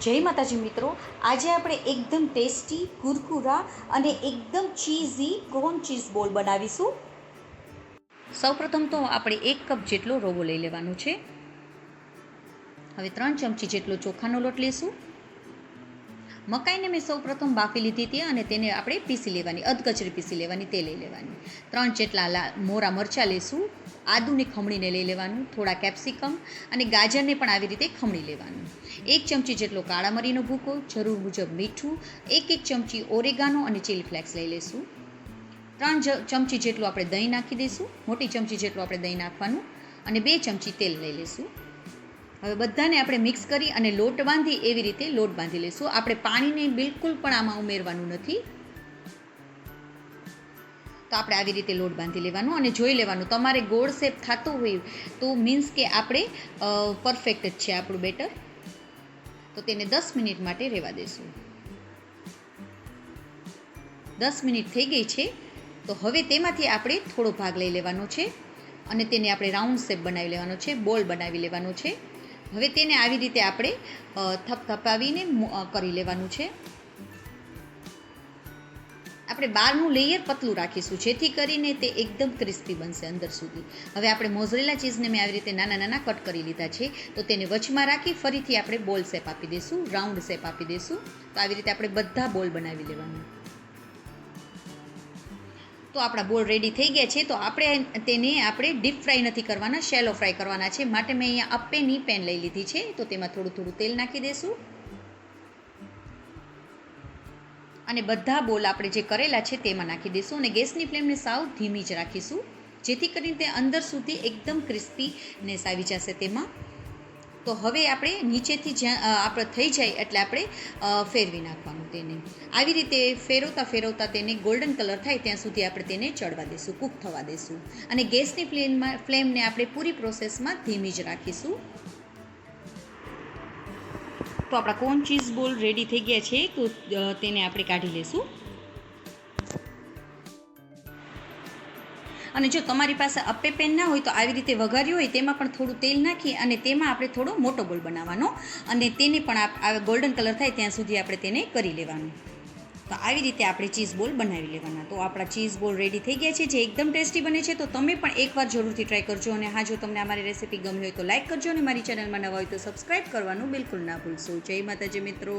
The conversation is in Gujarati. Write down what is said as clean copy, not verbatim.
જય માતાજી મિત્રો, આજે આપણે એકદમ ટેસ્ટી, કુરકુરા અને એકદમ ચીઝી કોર્ન ચીઝ બોલ બનાવીશું. સૌપ્રથમ તો આપણે 1 કપ જેટલો રવો લઈ લેવાનો છે. હવે 3 ચમચી જેટલો ચોખાનો લોટ લઈશું. મકાઈને મેં સૌપ્રથમ બાફી લીધી હતી અને તેને આપણે પીસી લેવાની, અધકચરી પીસી લેવાની, તે લઈ લેવાની. 3 જેટલા મોરા મરચાં લઈશું. આદુને ખમણીને લઈ લેવાનું, થોડા કેપ્સિકમ અને ગાજરને પણ આવી રીતે ખમણી લેવાનું. 1 ચમચી જેટલો કાળા મરીનો ભૂકો, જરૂર મુજબ મીઠું, 1 ચમચી ઓરેગાનો અને ચીલી ફ્લેક્સ લઈ લઈશું. 3 ચમચી જેટલું આપણે દહીં નાખી દઈશું, મોટી ચમચી જેટલું આપણે દહીં નાખવાનું અને 2 ચમચી તેલ લઈ લઈશું. હવે બધાને આપણે મિક્સ કરી અને લોટ બાંધી એવી રીતે લોટ બાંધી લઈશું. આપણે પાણીને બિલકુલ પણ આમાં ઉમેરવાનું નથી. તો આપણે આવી રીતે લોટ બાંધી લેવાનો અને જોઈ લેવાનું, તમારે ગોળ શેપ થતો હોય તો મીન્સ કે આપણે પરફેક્ટ જ છે આપણું બેટર. તો તેને 10 મિનિટ માટે રહેવા દઈશું. 10 મિનિટ થઈ ગઈ છે. તો હવે તેમાંથી આપણે થોડો ભાગ લઈ લેવાનો છે અને તેને આપણે રાઉન્ડ શેપ બનાવી લેવાનો છે, બોલ બનાવી લેવાનો છે. હવે તેને આવી રીતે આપણે થપથપાવીને કરી લેવાનું છે. આપણે બહારનું લેયર પતલું રાખીશું જેથી કરીને તે એકદમ ક્રિસ્પી બનશે અંદર સુધી. હવે આપણે મોઝરેલા ચીઝને મેં આવી રીતે નાના નાના કટ કરી લીધા છે. તો તેને વચમાં રાખી ફરીથી આપણે બોલ શેપ આપી દઈશું, રાઉન્ડ શેપ આપી દઈશું. તો આવી રીતે આપણે બધા બોલ બનાવી લેવાનું. તો આપણા બોલ રેડી થઈ ગયા છે. તો તેને આપણે ડીપ ફ્રાય નથી કરવાના, શેલો ફ્રાય કરવાના છે. માટે મેં અહીંયા અપ્પેની પેન લઈ લીધી છે. તો તેમાં થોડું થોડું તેલ નાખી દઈશું અને બધા બોલ આપણે જે કરેલા છે તેમાં નાખી દઈશું અને ગેસની ફ્લેમને સાવ ધીમી જ રાખીશું જેથી કરીને તે અંદર સુધી એકદમ ક્રિસ્પીનેસ આવી જશે તેમાં. તો હવે આપણે નીચેથી જ્યાં આપણે થઈ જાય એટલે આપણે ફેરવી નાખવાનું તેને. આવી રીતે ફેરવતા તેને ગોલ્ડન કલર થાય ત્યાં સુધી આપણે તેને ચડવા દઈશું, કૂક થવા દઈશું અને ગેસની ફ્લેમને આપણે પૂરી પ્રોસેસમાં ધીમી જ રાખીશું. તો આપણા કોર્ન ચીઝ બોલ રેડી થઈ ગયા છે. તો તેને આપણે કાઢી લઈશું. અને જો તમારી પાસે અપ્પે પેન ના હોય તો આવી રીતે વઘાર્યું હોય તેમાં પણ થોડું તેલ નાખી અને તેમાં આપણે થોડો મોટો બોલ બનાવવાનો અને તેને પણ ગોલ્ડન કલર થાય ત્યાં સુધી આપણે તેને કરી લેવાનું. તો આવી રીતે આપણે ચીઝ બોલ બનાવી લેવાના. તો આપણા ચીઝ બોલ રેડી થઈ ગયા છે જે એકદમ ટેસ્ટી બને છે. તો તમે પણ એકવાર જરૂરથી ટ્રાય કરજો. અને હા, જો તમને અમારી રેસીપી ગમી હોય તો લાઇક કરજો અને મારી ચેનલમાં નવા હોય તો સબસ્ક્રાઈબ કરવાનું બિલકુલ ના ભૂલશો. જય માતાજી મિત્રો.